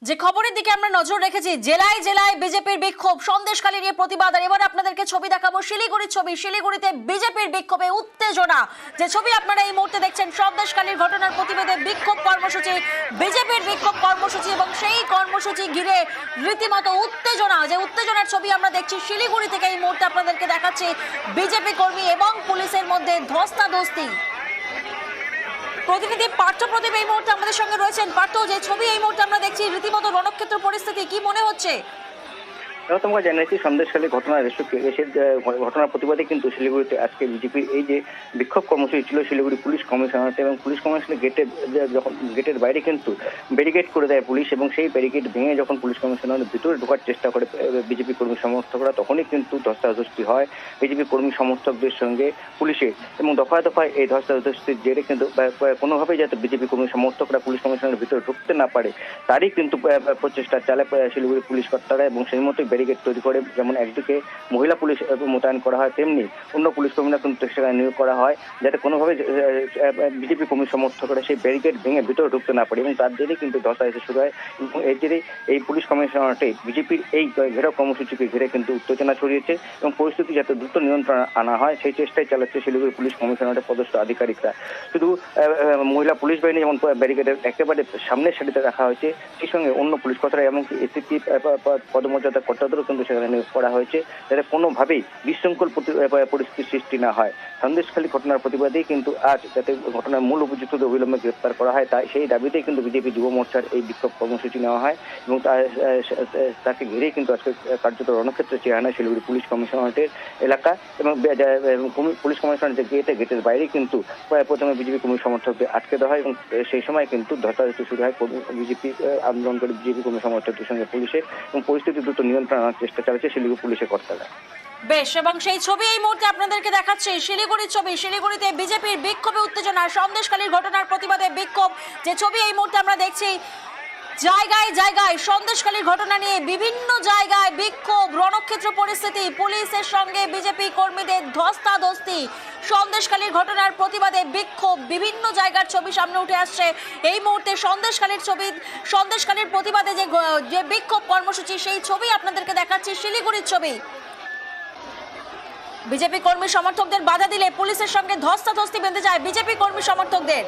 যে খবরের দিকে আমরা নজর রেখেছি, জেলায় জেলায় বিজেপির বিক্ষোভ, সন্দেশখালী নিয়ে প্রতিবাদ। আর এবার আপনাদেরকে ছবি দেখাবো শিলিগুড়ির ছবি। শিলিগুড়িতে বিজেপির বিক্ষোভে উত্তেজনা। যে ছবি আপনারা এই মুহূর্তে দেখছেন, সন্দেশখালীর ঘটনার প্রতিবাদে বিক্ষোভ কর্মসূচি, বিজেপির বিক্ষোভ কর্মসূচি এবং সেই কর্মসূচি ঘিরে রীতিমতো উত্তেজনা। যে উত্তেজনার ছবি আমরা দেখছি শিলিগুড়ি থেকে এই মুহূর্তে আপনাদেরকে দেখাচ্ছি। বিজেপি কর্মী এবং পুলিশের মধ্যে ধস্তাধস্তি। প্রতিনিধি পার্থ প্রদীপ এই মুহূর্তে আমাদের সঙ্গে রয়েছেন। পার্থ, যে ছবি এই মুহূর্তে আমরা দেখছি, রীতিমতো রণক্ষেত্র পরিস্থিতি, কি মনে হচ্ছে? তোমাকে জানিয়েছি, সন্দেশখালী ঘটনার প্রতিবাদে কিন্তু শিলিগুড়িতে আজকে বিজেপির এই যে বিক্ষোভ কর্মসূচি ছিল শিলিগুড়ি পুলিশ কমিশনারেট, এবং পুলিশ কমিশনারের গেটের বাইরে কিন্তু ব্যারিকেড করে দেয় পুলিশ, এবং সেই ব্যারিকেড ভেঙে যখন পুলিশ কমিশনারের ভিতরে ঢোকার চেষ্টা করে বিজেপি কর্মী সমর্থকরা, তখনই কিন্তু ধস্তাধস্তি হয় বিজেপি কর্মী সমর্থকদের সঙ্গে পুলিশের, এবং দফায় দফায় এই ধস্তাধস্তির জেরে কিন্তু কোনোভাবেই যাতে বিজেপি কর্মী সমর্থকরা পুলিশ কমিশনারের ভিতরে ঢুকতে না পারে তারই কিন্তু প্রচেষ্টা চালায় শিলিগুড়ি পুলিশ কর্তারা, এবং সেই মতোই ব্যারিকেড তৈরি করে যেমন একদিকে মহিলা পুলিশ মোতায়েন করা হয়, তেমনি অন্য পুলিশ কর্মীরা কিন্তু সেখানে নিয়োগ করা হয় যাতে কোনোভাবে বিজেপি কর্মী সমর্থকরা সেই ব্যারিকেড ভেঙে ভিতরে ঢুকতে না পারে, এবং তার জেরেই কিন্তু ধস্তাধস্তি শুরু হয়। এবং এর জেরেই এই পুলিশ কমিশনারেটে বিজেপির এই ঘেরাও কর্মসূচিকে ঘিরে কিন্তু উত্তেজনা ছড়িয়েছে, এবং পরিস্থিতি যাতে দ্রুত নিয়ন্ত্রণে আনা হয় সেই চেষ্টাই চালাচ্ছে শিলিগুড়ি পুলিশ কমিশনারেটের পদস্থ আধিকারিকরা। শুধু মহিলা পুলিশ বাহিনী যেমন ব্যারিকেডের একেবারে সামনের সারিতে রাখা হয়েছে, সেই সঙ্গে অন্য পুলিশ কর্তারা এমনকি এসিপি পদমর্যাদা কর্তাদেরও কিন্তু সেখানে নিয়োগ করা হয়েছে যাতে কোনোভাবেই বিশৃঙ্খল পরিস্থিতির সৃষ্টি না হয়। সন্দেশখালী ঘটনার প্রতিবাদেই কিন্তু আজ যাতে ঘটনার মূল অভিযুক্তদের অবিলম্বে গ্রেপ্তার করা হয়, তাই সেই দাবিতেই কিন্তু বিজেপি যুব মোর্চার এই বিক্ষোভ কর্মসূচি নেওয়া হয়, এবং তাকে ঘিরেই কিন্তু আজকে কার্যত রণক্ষেত্রে চেয়ে আনা শিলিগুড়ি পুলিশ কমিশনারেটের এলাকা, এবং পুলিশ কমিশনারের গেটের বাইরে কিন্তু প্রথমে বিজেপি কর্মী সমর্থকদের আটকে দেওয়া হয়, এবং সেই সময় কিন্তু ধস্তাধস্তি শুরু হয় বিজেপি আন্দোলনকারী বিজেপি কর্মী সমর্থকদের সঙ্গে পুলিশের, এবং পরিস্থিতি দ্রুত নিয়ন্ত্রণ আনার চেষ্টা চালাচ্ছে শিলিগুড়ি পুলিশের কর্তারা। বেশ, এবং সেই ছবি এই মুহূর্তে আপনাদেরকে দেখাচ্ছি শিলিগুড়ির ছবি। শিলিগুড়িতে বিজেপির বিক্ষোভে উত্তেজনা, সন্দেশখালীর ঘটনার প্রতিবাদে বিক্ষোভ। যে ছবি এই মুহূর্তে আমরা দেখছি, জায়গায় জায়গায় সন্দেশখালীর ঘটনা নিয়ে বিভিন্ন জায়গায় বিক্ষোভ, রণক্ষেত্র পরিস্থিতি, পুলিশের সঙ্গে বিজেপি কর্মীদের ধস্তাধস্তি। সন্দেশখালীর ঘটনার প্রতিবাদে বিক্ষোভ, বিভিন্ন জায়গার ছবি সামনে উঠে আসছে এই মুহূর্তে। সন্দেশখালীর ছবি, সন্দেশখালীর প্রতিবাদে যে বিক্ষোভ কর্মসূচি, সেই ছবি আপনাদেরকে দেখাচ্ছি শিলিগুড়ির ছবি। বিজেপি কর্মী সমর্থকদের বাধা দিলে পুলিশের সঙ্গে ধস্তাধস্তি বেঁধে যায় বিজেপি কর্মী সমর্থকদের।